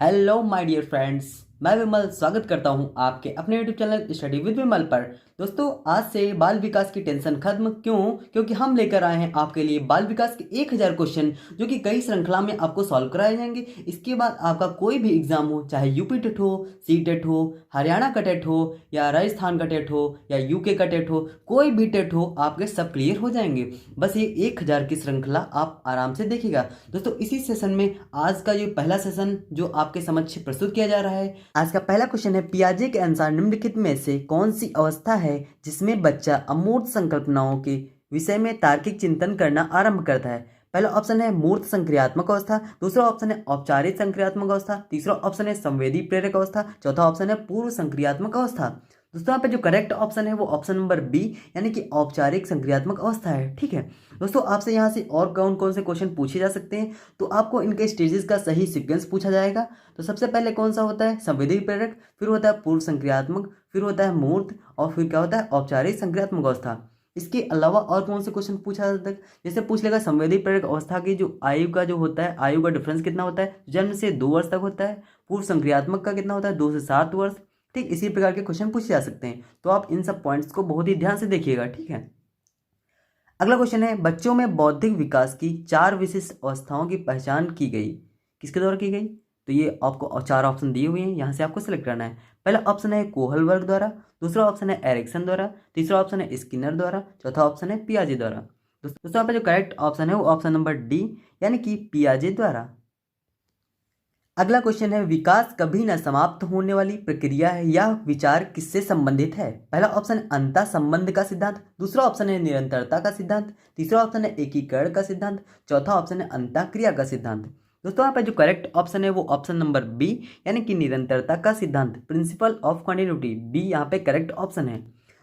Hello my dear friends, मैं विमल स्वागत करता हूं आपके अपने यूट्यूब चैनल स्टडी विद विमल पर। दोस्तों, आज से बाल विकास की टेंशन खत्म। क्यों? क्योंकि हम लेकर आए हैं आपके लिए बाल विकास के 1000 क्वेश्चन जो कि कई श्रृंखला में आपको सॉल्व कराए जाएंगे। इसके बाद आपका कोई भी एग्जाम हो, चाहे यूपी टेट हो, सी टेट हो, हरियाणा का टेट हो, या राजस्थान का टेट हो, या यूके का टेट हो, कोई भी टेट हो, आपके सब क्लियर हो जाएंगे। बस ये 1000 की श्रृंखला आप आराम से देखिएगा। दोस्तों, इसी सेशन में आज का जो पहला सेशन जो आपके समक्ष प्रस्तुत किया जा रहा है, आज का पहला क्वेश्चन है, पियाजे के अनुसार निम्नलिखित में से कौन सी अवस्था है जिसमें बच्चा अमूर्त संकल्पनाओं के विषय में तार्किक चिंतन करना आरंभ करता है? पहला ऑप्शन है मूर्त संक्रियात्मक अवस्था, दूसरा ऑप्शन है औपचारिक संक्रियात्मक अवस्था, तीसरा ऑप्शन है संवेदी प्रेरक अवस्था, चौथा ऑप्शन है पूर्व संक्रियात्मक अवस्था। दोस्तों, यहाँ पे जो करेक्ट ऑप्शन है वो ऑप्शन नंबर बी, यानी कि औपचारिक संक्रियात्मक अवस्था है। ठीक है दोस्तों, आपसे यहाँ से और कौन कौन से क्वेश्चन पूछे जा सकते हैं, तो आपको इनके स्टेजेस का सही सीक्वेंस पूछा जाएगा। तो सबसे पहले कौन सा होता है? संवेदी प्रेरक, फिर होता है पूर्व संक्रियात्मक, फिर होता है मूर्त, और फिर क्या होता है? औपचारिक संक्रियात्मक अवस्था। इसके अलावा और कौन से क्वेश्चन पूछा जा सकता है? जैसे पूछ लेगा संवेदी प्रेरक अवस्था की जो आयु का जो होता है, आयु का डिफरेंस कितना होता है? जन्म से 2 वर्ष तक होता है। पूर्व संक्रियात्मक का कितना होता है? 2 से 7 वर्ष। ठीक, इसी प्रकार के क्वेश्चन पूछे जा सकते हैं। तो आप इन सब पॉइंट्स को बहुत ही ध्यान से देखिएगा। ठीक है, अगला क्वेश्चन है, बच्चों में बौद्धिक विकास की 4 विशिष्ट अवस्थाओं की पहचान की गई, किसके द्वारा की गई? तो ये आपको 4 ऑप्शन दिए हुए हैं, यहाँ से आपको सेलेक्ट करना है। पहला ऑप्शन है कोहल वर्ग द्वारा, दूसरा ऑप्शन है एरिक्सन द्वारा, तीसरा ऑप्शन है स्किनर द्वारा, चौथा ऑप्शन है पियाजे द्वारा। दोस्तों, यहाँ पे जो करेक्ट ऑप्शन है वो ऑप्शन नंबर डी, यानी कि पियाजे द्वारा। अगला क्वेश्चन है, विकास कभी न समाप्त होने वाली प्रक्रिया है, यह विचार किससे संबंधित है? पहला ऑप्शन है अंतः संबंध का सिद्धांत, दूसरा ऑप्शन है निरंतरता का सिद्धांत, तीसरा ऑप्शन है एकीकरण का सिद्धांत, चौथा ऑप्शन है अंतः क्रिया का सिद्धांत। दोस्तों, यहाँ पे जो करेक्ट ऑप्शन है वो ऑप्शन नंबर बी, यानी कि निरंतरता का सिद्धांत, प्रिंसिपल ऑफ कंटिन्यूटी, बी यहाँ पे करेक्ट ऑप्शन है।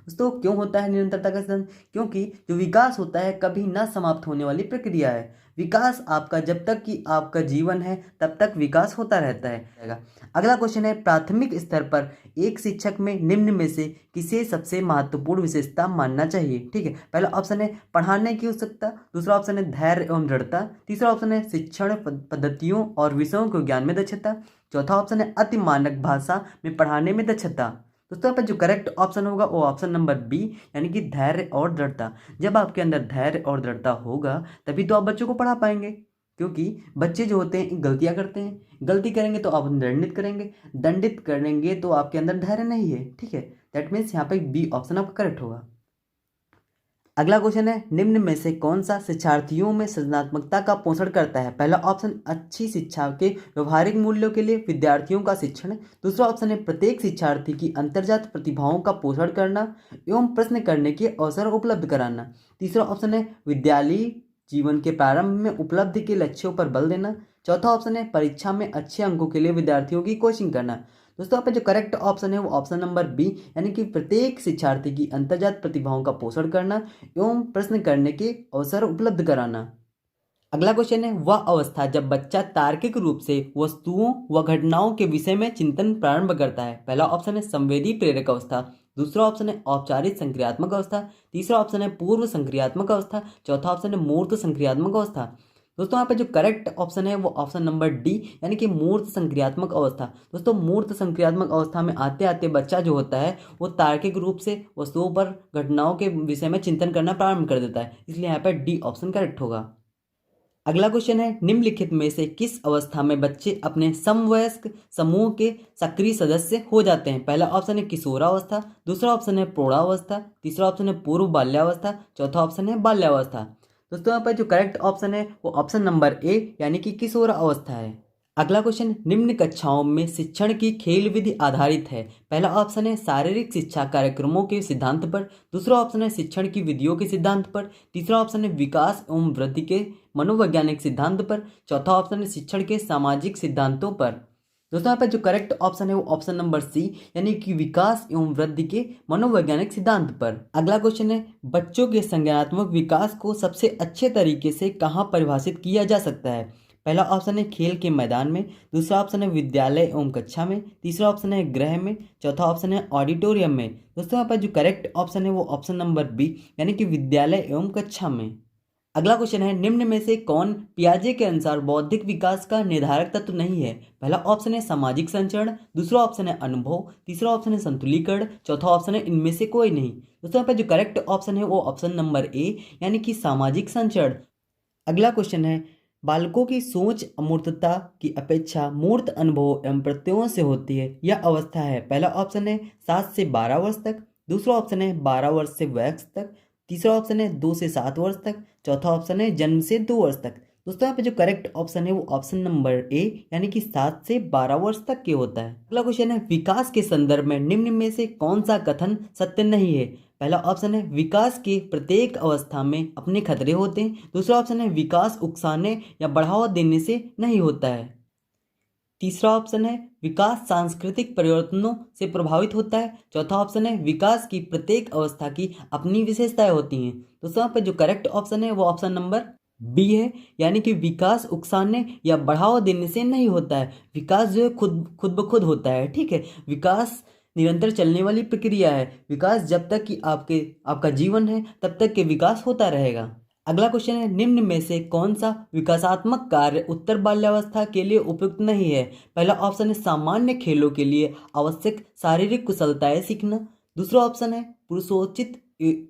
दोस्तों, क्यों होता है निरंतरता का सिद्धांत? क्योंकि जो विकास होता है कभी न समाप्त होने वाली प्रक्रिया है। विकास आपका जब तक कि आपका जीवन है तब तक विकास होता रहता है। अगला क्वेश्चन है, प्राथमिक स्तर पर एक शिक्षक में निम्न में से किसे सबसे महत्वपूर्ण विशेषता मानना चाहिए? ठीक है, पहला ऑप्शन है पढ़ाने की उत्सुकता, दूसरा ऑप्शन है धैर्य एवं दृढ़ता, तीसरा ऑप्शन है शिक्षण पद्धतियों और विषयों को ज्ञान में दक्षता, चौथा ऑप्शन है अति मानक भाषा में पढ़ाने में दक्षता। दोस्तों, यहाँ पर जो करेक्ट ऑप्शन होगा वो ऑप्शन नंबर बी, यानी कि धैर्य और दृढ़ता। जब आपके अंदर धैर्य और दृढ़ता होगा तभी तो आप बच्चों को पढ़ा पाएंगे, क्योंकि बच्चे जो होते हैं गलतियां करते हैं, गलती करेंगे तो आप दंडित करेंगे, दंडित करेंगे तो आपके अंदर धैर्य नहीं है। ठीक है, दैट मीन्स यहाँ पे बी ऑप्शन आपका करेक्ट होगा। अगला क्वेश्चन है, निम्न में से कौन सा शिक्षार्थियों में सृजनात्मकता का पोषण करता है? पहला ऑप्शन अच्छी शिक्षा के व्यवहारिक मूल्यों के लिए विद्यार्थियों का शिक्षण, दूसरा ऑप्शन है प्रत्येक शिक्षार्थी की अंतर्जात प्रतिभाओं का पोषण करना एवं प्रश्न करने के अवसर उपलब्ध कराना, तीसरा ऑप्शन है विद्यालयी जीवन के प्रारंभ में उपलब्धि के लक्ष्यों पर बल देना, चौथा ऑप्शन है परीक्षा में अच्छे अंकों के लिए विद्यार्थियों की कोचिंग करना। दोस्तों, यहाँ पे जो करेक्ट ऑप्शन है वो ऑप्शन नंबर बी, यानी कि प्रत्येक शिक्षार्थी की अंतर्जात प्रतिभाओं का पोषण करना एवं प्रश्न करने के अवसर उपलब्ध कराना। अगला क्वेश्चन है, वह अवस्था जब बच्चा तार्किक रूप से वस्तुओं व घटनाओं के विषय में चिंतन प्रारंभ करता है। पहला ऑप्शन है संवेदी प्रेरक अवस्था, दूसरा ऑप्शन है औपचारिक संक्रियात्मक अवस्था, तीसरा ऑप्शन है पूर्व संक्रियात्मक अवस्था, चौथा ऑप्शन है मूर्त संक्रियात्मक अवस्था। दोस्तों, यहाँ पे जो करेक्ट ऑप्शन है वो ऑप्शन नंबर डी, यानी कि मूर्त संक्रियात्मक अवस्था। दोस्तों, मूर्त संक्रियात्मक अवस्था में आते आते बच्चा जो होता है वो तार्किक रूप से वस्तुओं पर घटनाओं के विषय में चिंतन करना प्रारंभ कर देता है, इसलिए यहाँ पे डी ऑप्शन करेक्ट होगा। अगला क्वेश्चन है, निम्नलिखित में से किस अवस्था में बच्चे अपने समवयस्क समूह के सक्रिय सदस्य हो जाते हैं? पहला ऑप्शन है किशोरावस्था, दूसरा ऑप्शन है प्रौढ़ावस्था, तीसरा ऑप्शन है पूर्व बाल्यावस्था, चौथा ऑप्शन है बाल्यावस्था। दोस्तों, यहाँ पर जो करेक्ट ऑप्शन है वो ऑप्शन नंबर ए, यानी कि किशोरावस्था है। अगला क्वेश्चन, निम्न कक्षाओं में शिक्षण की खेल विधि आधारित है। पहला ऑप्शन है शारीरिक शिक्षा कार्यक्रमों के सिद्धांत पर, दूसरा ऑप्शन है शिक्षण की विधियों के सिद्धांत पर, तीसरा ऑप्शन है विकास एवं वृद्धि के मनोवैज्ञानिक सिद्धांत पर, चौथा ऑप्शन है शिक्षण के सामाजिक सिद्धांतों पर। दोस्तों, यहाँ पर जो करेक्ट ऑप्शन है वो ऑप्शन नंबर सी, यानी कि विकास एवं वृद्धि के मनोवैज्ञानिक सिद्धांत पर। अगला क्वेश्चन है, बच्चों के संज्ञानात्मक विकास को सबसे अच्छे तरीके से कहाँ परिभाषित किया जा सकता है? पहला ऑप्शन है खेल के मैदान में, दूसरा ऑप्शन है विद्यालय एवं कक्षा में, तीसरा ऑप्शन है गृह में, चौथा ऑप्शन है ऑडिटोरियम में। दोस्तों, यहाँ पर जो करेक्ट ऑप्शन है वो ऑप्शन नंबर बी, यानी कि विद्यालय एवं कक्षा में। अगला क्वेश्चन है, निम्न में से कौन पियाजे के अनुसार बौद्धिक विकास का निर्धारक तत्व नहीं है? पहला ऑप्शन है सामाजिक संचरण, दूसरा ऑप्शन है अनुभव, तीसरा ऑप्शन है संतुलीकरण, चौथा ऑप्शन है इनमें से कोई नहीं। दोस्तों यहाँ पे जो करेक्ट ऑप्शन है वो ऑप्शन नंबर ए यानी कि सामाजिक संचरण। अगला क्वेश्चन है, बालकों की सोच अमूर्तता की अपेक्षा मूर्त अनुभव एवं प्रत्ययों से होती है, यह अवस्था है? पहला ऑप्शन है 7 से 12 वर्ष तक, दूसरा ऑप्शन है 12 वर्ष से वयस्क तक, तीसरा ऑप्शन है 2 से 7 वर्ष तक, चौथा ऑप्शन है जन्म से 2 वर्ष तक। दोस्तों यहाँ पे जो करेक्ट ऑप्शन है वो ऑप्शन नंबर ए यानी कि 7 से 12 वर्ष तक के होता है। अगला क्वेश्चन है, विकास के संदर्भ में निम्न में से कौन सा कथन सत्य नहीं है? पहला ऑप्शन है विकास के प्रत्येक अवस्था में अपने खतरे होते हैं, दूसरा ऑप्शन है विकास उकसाने या बढ़ावा देने से नहीं होता है, तीसरा ऑप्शन है विकास सांस्कृतिक परिवर्तनों से प्रभावित होता है, चौथा ऑप्शन है विकास की प्रत्येक अवस्था की अपनी विशेषताएं होती हैं। दोस्तों यहाँ पे जो करेक्ट ऑप्शन है वो ऑप्शन नंबर बी है यानी कि विकास उकसाने या बढ़ावा देने से नहीं होता है। विकास जो है खुद खुद ब खुद होता है, ठीक है। विकास निरंतर चलने वाली प्रक्रिया है। विकास जब तक कि आपका जीवन है तब तक के विकास होता रहेगा। अगला क्वेश्चन है, निम्न में से कौन सा विकासात्मक कार्य उत्तर बाल्यावस्था के लिए उपयुक्त नहीं है? पहला ऑप्शन है सामान्य खेलों के लिए आवश्यक शारीरिक कुशलताएं सीखना, दूसरा ऑप्शन है पुरुषोचित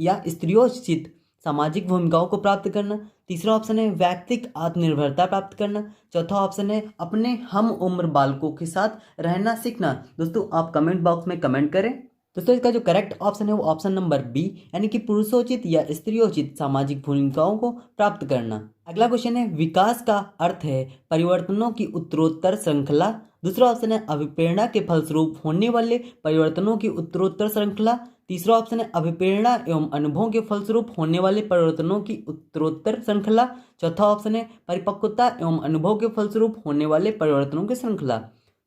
या स्त्रियोचित सामाजिक भूमिकाओं को प्राप्त करना, तीसरा ऑप्शन है व्यक्तिक आत्मनिर्भरता प्राप्त करना, चौथा ऑप्शन है अपने हम उम्र बालकों के साथ रहना सीखना। दोस्तों आप कमेंट बॉक्स में कमेंट करें। दोस्तों इसका जो करेक्ट ऑप्शन है वो ऑप्शन नंबर बी यानी कि पुरुषोचित या स्त्रियोचित सामाजिक भूमिकाओं को प्राप्त करना। अगला क्वेश्चन है, विकास का अर्थ है परिवर्तनों की उत्तरोत्तर श्रृंखला, दूसरा ऑप्शन है अभिप्रेरणा के फलस्वरूप होने वाले परिवर्तनों की उत्तरोत्तर श्रृंखला, तीसरा ऑप्शन है अभिप्रेरणा एवं अनुभवों के फलस्वरूप होने वाले परिवर्तनों की उत्तरोत्तर श्रृंखला, चौथा ऑप्शन है परिपक्वता एवं अनुभव के फलस्वरूप होने वाले परिवर्तनों की श्रृंखला।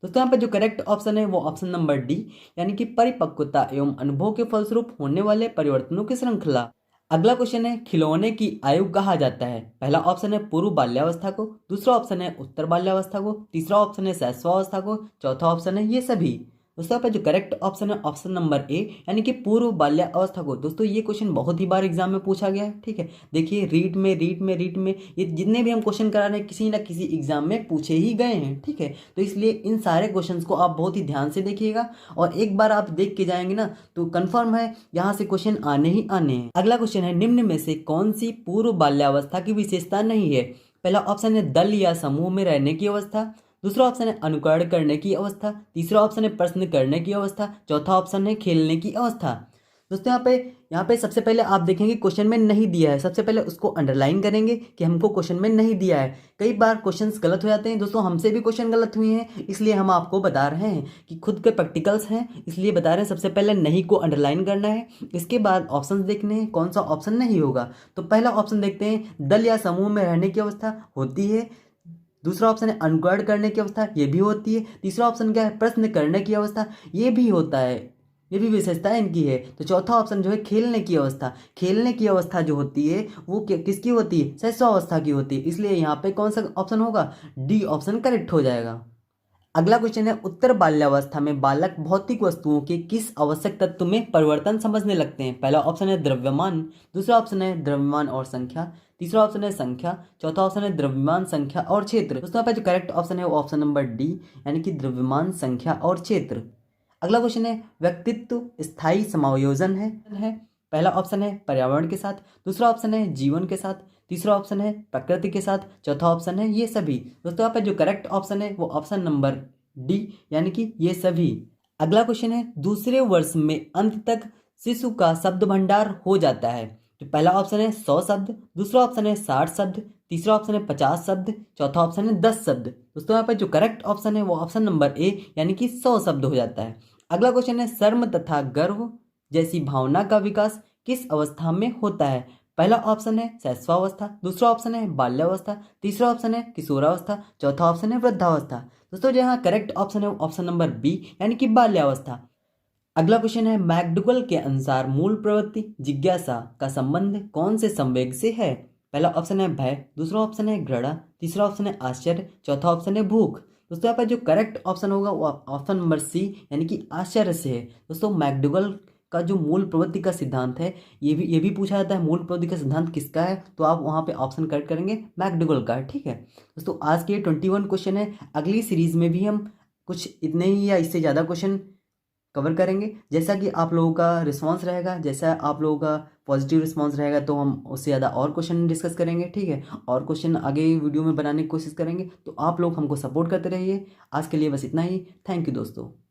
दोस्तों यहाँ पे जो करेक्ट ऑप्शन है वो ऑप्शन नंबर डी यानी कि परिपक्वता एवं अनुभव के फलस्वरूप होने वाले परिवर्तनों की श्रृंखला। अगला क्वेश्चन है, खिलौने की आयु कहा जाता है? पहला ऑप्शन है पूर्व बाल्यावस्था को, दूसरा ऑप्शन है उत्तर बाल्यावस्था को, तीसरा ऑप्शन है शैशवावस्था को, चौथा ऑप्शन है ये सभी। दोस्तों पे जो करेक्ट ऑप्शन है ऑप्शन नंबर ए यानी कि पूर्व बाल्यावस्था को। दोस्तों ये क्वेश्चन बहुत ही बार एग्जाम में पूछा गया है, ठीक है। देखिए रीट में ये जितने भी हम क्वेश्चन करा रहे हैं किसी ना किसी एग्जाम में पूछे ही गए हैं, ठीक है। तो इसलिए इन सारे क्वेश्चन को आप बहुत ही ध्यान से देखिएगा और एक बार आप देख के जाएंगे ना तो कन्फर्म है यहाँ से क्वेश्चन आने ही आने हैं। अगला क्वेश्चन है, निम्न में से कौन सी पूर्व बाल्यावस्था की विशेषता नहीं है? पहला ऑप्शन है दल या समूह में रहने की अवस्था, दूसरा ऑप्शन है अनुकरण करने की अवस्था, तीसरा ऑप्शन है प्रश्न करने की अवस्था, चौथा ऑप्शन है खेलने की अवस्था। दोस्तों यहाँ पे सबसे पहले आप देखेंगे क्वेश्चन में नहीं दिया है, सबसे पहले उसको अंडरलाइन करेंगे कि हमको क्वेश्चन में नहीं दिया है। कई बार क्वेश्चंस गलत हो जाते हैं दोस्तों, हमसे भी क्वेश्चन गलत हुए हैं, इसलिए हम आपको बता रहे हैं कि खुद के प्रैक्टिकल्स हैं इसलिए बता रहे हैं। सबसे पहले नहीं को अंडरलाइन करना है, इसके बाद ऑप्शन देखने हैं कौन सा ऑप्शन नहीं होगा। तो पहला ऑप्शन देखते हैं, दल या समूह में रहने की अवस्था होती है, दूसरा ऑप्शन है अनुकरण करने की अवस्था, ये भी होती है, तीसरा ऑप्शन क्या है प्रश्न करने की अवस्था, ये भी होता है, ये भी विशेषता इनकी है। तो चौथा ऑप्शन जो है खेलने की अवस्था, खेलने की अवस्था जो होती है वो किसकी होती है? शैशवावस्था की होती है, इसलिए यहाँ पे कौन सा ऑप्शन होगा? डी ऑप्शन करेक्ट हो जाएगा। अगला क्वेश्चन है, उत्तर बाल्यावस्था में बालक भौतिक वस्तुओं के किस आवश्यक तत्व में परिवर्तन समझने लगते हैं? पहला ऑप्शन है द्रव्यमान, दूसरा ऑप्शन है द्रव्यमान और संख्या, तीसरा ऑप्शन है संख्या, चौथा ऑप्शन है द्रव्यमान संख्या और क्षेत्र। दोस्तों यहाँ पे जो करेक्ट ऑप्शन है वो ऑप्शन नंबर डी यानी कि द्रव्यमान संख्या और क्षेत्र। अगला क्वेश्चन है, व्यक्तित्व स्थायी समायोजन है। पहला ऑप्शन है पर्यावरण के साथ, दूसरा ऑप्शन है जीवन के साथ, तीसरा ऑप्शन है प्रकृति के साथ, चौथा ऑप्शन है ये सभी। दोस्तों यहाँ पे जो करेक्ट ऑप्शन है वो ऑप्शन नंबर डी यानी कि ये सभी। अगला क्वेश्चन है, दूसरे वर्ष में अंत तक शिशु का शब्द भंडार हो जाता है? तो पहला ऑप्शन है 100 शब्द, दूसरा ऑप्शन है 60 शब्द, तीसरा ऑप्शन है 50 शब्द, चौथा ऑप्शन है 10 शब्द। दोस्तों यहाँ पे जो करेक्ट ऑप्शन है वो ऑप्शन नंबर ए यानी कि 100 शब्द हो जाता है। अगला क्वेश्चन है, शर्म तथा गर्व जैसी भावना का विकास किस अवस्था में होता है? पहला ऑप्शन है शैशवावस्था, दूसरा ऑप्शन है बाल्यावस्था, तीसरा ऑप्शन है किशोरावस्था, चौथा ऑप्शन है वृद्धावस्था। दोस्तों यहाँ करेक्ट ऑप्शन है ऑप्शन नंबर बी यानी कि बाल्यावस्था। अगला क्वेश्चन है, मैकडुगल के अनुसार मूल प्रवृत्ति जिज्ञासा का संबंध कौन से संवेग से है? पहला ऑप्शन है भय, दूसरा ऑप्शन है घृणा, तीसरा ऑप्शन है आश्चर्य, चौथा ऑप्शन है भूख। दोस्तों यहाँ पर जो करेक्ट ऑप्शन होगा वो ऑप्शन नंबर सी यानी कि आश्चर्य से है। दोस्तों मैकडुगल का जो मूल प्रवृत्ति का सिद्धांत है, ये भी पूछा जाता है मूल प्रवृत्ति का सिद्धांत किसका है, तो आप वहाँ पे ऑप्शन करेक्ट करेंगे मैकडोगल का है। ठीक है दोस्तों, आज के 21 क्वेश्चन है। अगली सीरीज में भी हम कुछ इतने ही या इससे ज़्यादा क्वेश्चन कवर करेंगे। जैसा कि आप लोगों का रिस्पांस रहेगा, जैसा आप लोगों का पॉजिटिव रिस्पांस रहेगा, तो हम उससे ज़्यादा और क्वेश्चन डिस्कस करेंगे। ठीक है, और क्वेश्चन आगे वीडियो में बनाने की कोशिश करेंगे। तो आप लोग हमको सपोर्ट करते रहिए। आज के लिए बस इतना ही। थैंक यू दोस्तों।